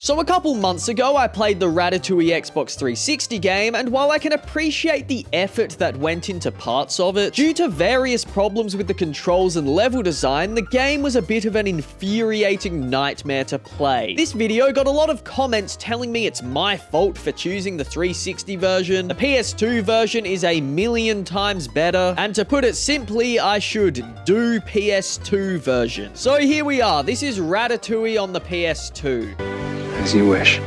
So a couple months ago, I played the Ratatouille Xbox 360 game, and while I can appreciate the effort that went into parts of it, due to various problems with the controls and level design, the game was a bit of an infuriating nightmare to play. This video got a lot of comments telling me it's my fault for choosing the 360 version, the PS2 version is a million times better, and to put it simply, I should do PS2 version. So here we are, this is Ratatouille on the PS2. As you wish.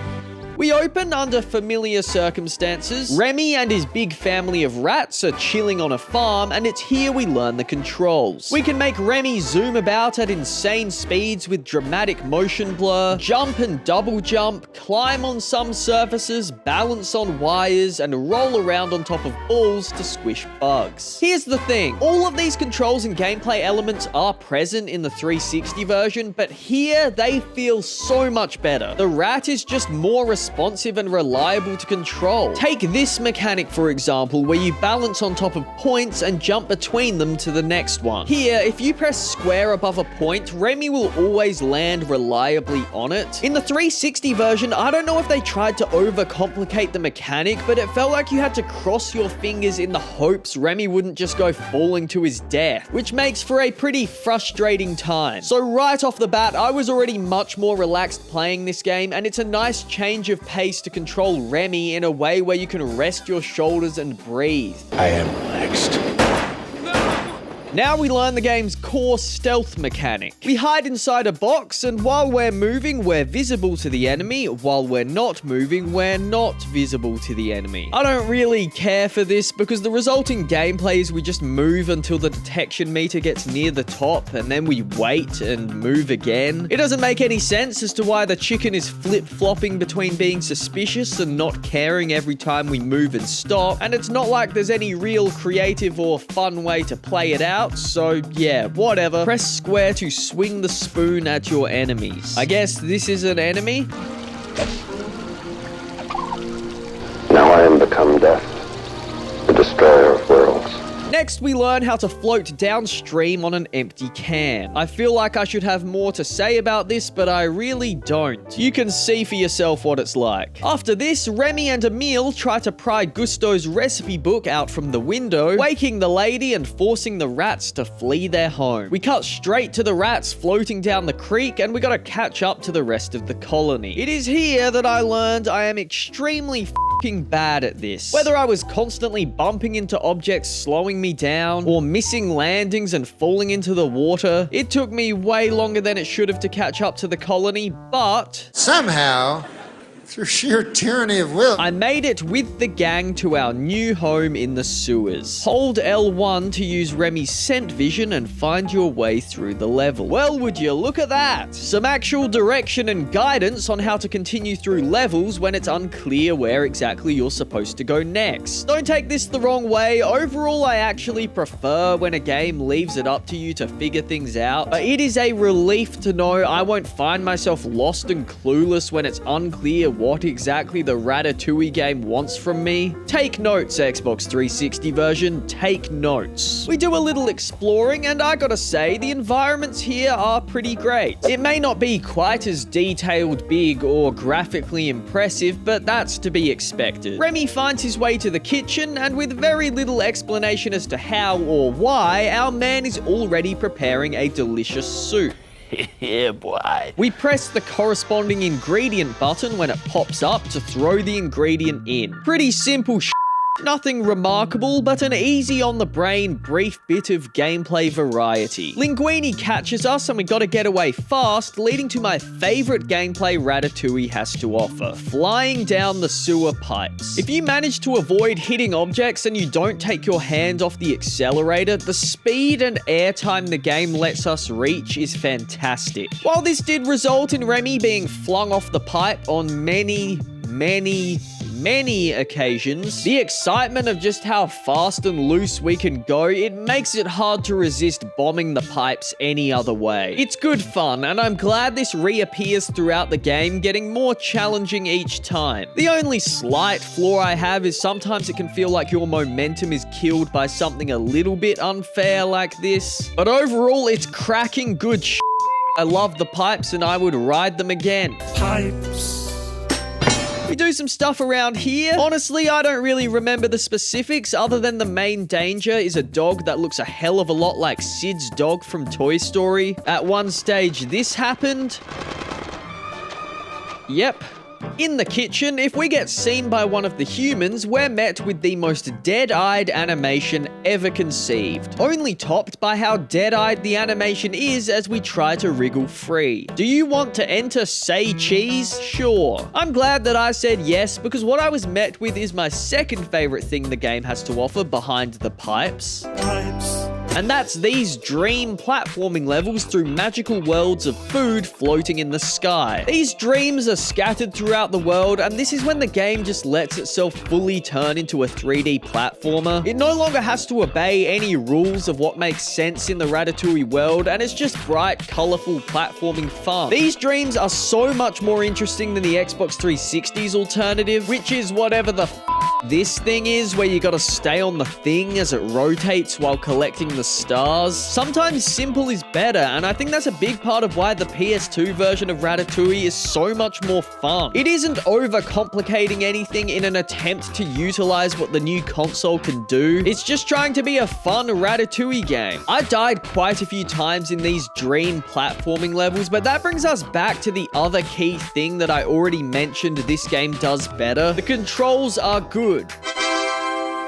We open under familiar circumstances. Remy and his big family of rats are chilling on a farm, and it's here we learn the controls. We can make Remy zoom about at insane speeds with dramatic motion blur, jump and double jump, climb on some surfaces, balance on wires, and roll around on top of balls to squish bugs. Here's the thing, all of these controls and gameplay elements are present in the 360 version, but here they feel so much better. The rat is just more responsive and reliable to control. Take this mechanic for example, where you balance on top of points and jump between them to the next one. Here, if you press square above a point, Remy will always land reliably on it. In the 360 version, I don't know if they tried to overcomplicate the mechanic, but it felt like you had to cross your fingers in the hopes Remy wouldn't just go falling to his death, which makes for a pretty frustrating time. So right off the bat, I was already much more relaxed playing this game, and it's a nice change of pace to control Remy in a way where you can rest your shoulders and breathe. I am relaxed. Now we learn the game's core stealth mechanic. We hide inside a box, and while we're moving, we're visible to the enemy. While we're not moving, we're not visible to the enemy. I don't really care for this because the resulting gameplay is we just move until the detection meter gets near the top, and then we wait and move again. It doesn't make any sense as to why the chicken is flip-flopping between being suspicious and not caring every time we move and stop, and it's not like there's any real creative or fun way to play it out. So yeah, whatever. Press square to swing the spoon at your enemies. I guess this is an enemy? Now I am become death, the destroyer of worlds. Next, we learn how to float downstream on an empty can. I feel like I should have more to say about this, but I really don't. You can see for yourself what it's like. After this, Remy and Emile try to pry Gusto's recipe book out from the window, waking the lady and forcing the rats to flee their home. We cut straight to the rats floating down the creek, and we gotta catch up to the rest of the colony. It is here that I learned I am extremely bad at this. Whether I was constantly bumping into objects slowing me down, or missing landings and falling into the water, it took me way longer than it should have to catch up to the colony, but somehow, through sheer tyranny of will, I made it with the gang to our new home in the sewers. Hold L1 to use Remy's scent vision and find your way through the level. Well, would you look at that? Some actual direction and guidance on how to continue through levels when it's unclear where exactly you're supposed to go next. Don't take this the wrong way. Overall, I actually prefer when a game leaves it up to you to figure things out. But it is a relief to know I won't find myself lost and clueless when it's unclear what exactly the Ratatouille game wants from me. Take notes, Xbox 360 version, take notes. We do a little exploring, and I gotta say, the environments here are pretty great. It may not be quite as detailed, big, or graphically impressive, but that's to be expected. Remy finds his way to the kitchen, and with very little explanation as to how or why, our man is already preparing a delicious soup. Yeah, boy. We press the corresponding ingredient button when it pops up to throw the ingredient in. Pretty simple shit. Nothing remarkable, but an easy on the brain brief bit of gameplay variety. Linguini catches us and we gotta get away fast, leading to my favorite gameplay Ratatouille has to offer: flying down the sewer pipes. If you manage to avoid hitting objects and you don't take your hand off the accelerator, the speed and airtime the game lets us reach is fantastic. While this did result in Remy being flung off the pipe on many occasions, the excitement of just how fast and loose we can go, it makes it hard to resist bombing the pipes any other way. It's good fun, and I'm glad this reappears throughout the game, getting more challenging each time. The only slight flaw I have is sometimes it can feel like your momentum is killed by something a little bit unfair like this, but overall it's cracking good shit. I love the pipes and I would ride them again. Pipes. We do some stuff around here. Honestly, I don't really remember the specifics other than the main danger is a dog that looks a hell of a lot like Sid's dog from Toy Story. At one stage, this happened. Yep. In the kitchen, if we get seen by one of the humans, we're met with the most dead-eyed animation ever conceived. Only topped by how dead-eyed the animation is as we try to wriggle free. Do you want to enter Say Cheese? Sure. I'm glad that I said yes, because what I was met with is my second favorite thing the game has to offer behind the pipes. And that's these dream platforming levels through magical worlds of food floating in the sky. These dreams are scattered throughout the world, and this is when the game just lets itself fully turn into a 3D platformer. It no longer has to obey any rules of what makes sense in the Ratatouille world, and it's just bright, colorful platforming fun. These dreams are so much more interesting than the Xbox 360's alternative, which is whatever the this thing is, where you gotta stay on the thing as it rotates while collecting the stars. Sometimes simple is better, and I think that's a big part of why the PS2 version of Ratatouille is so much more fun. It isn't overcomplicating anything in an attempt to utilize what the new console can do. It's just trying to be a fun Ratatouille game. I died quite a few times in these dream platforming levels, but that brings us back to the other key thing that I already mentioned this game does better. The controls are good.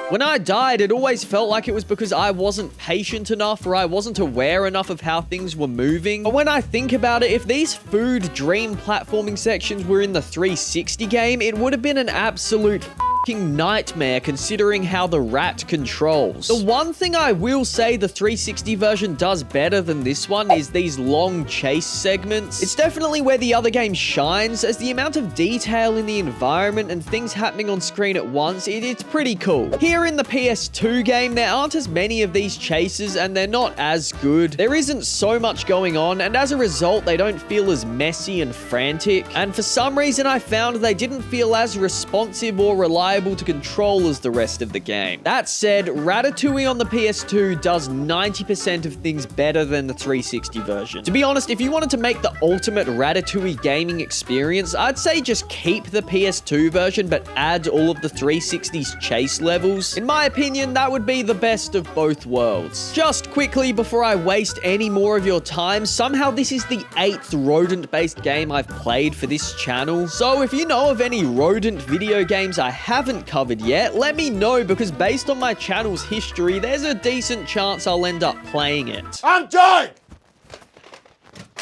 When I died, it always felt like it was because I wasn't patient enough or I wasn't aware enough of how things were moving. But when I think about it, if these food dream platforming sections were in the 360 game, it would have been an absolute nightmare considering how the rat controls. The one thing I will say the 360 version does better than this one is these long chase segments. It's definitely where the other game shines, as the amount of detail in the environment and things happening on screen at once, it's pretty cool. Here in the PS2 game, there aren't as many of these chases and they're not as good. There isn't so much going on, and as a result, they don't feel as messy and frantic. And for some reason, I found they didn't feel as responsive or reliable to control as the rest of the game. That said, Ratatouille on the PS2 does 90% of things better than the 360 version. To be honest, if you wanted to make the ultimate Ratatouille gaming experience, I'd say just keep the PS2 version but add all of the 360's chase levels. In my opinion, that would be the best of both worlds. Just quickly before I waste any more of your time, somehow this is the 8th rodent-based game I've played for this channel. So if you know of any rodent video games I haven't covered yet, let me know, because based on my channel's history, there's a decent chance I'll end up playing it. I'm done!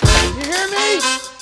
You hear me?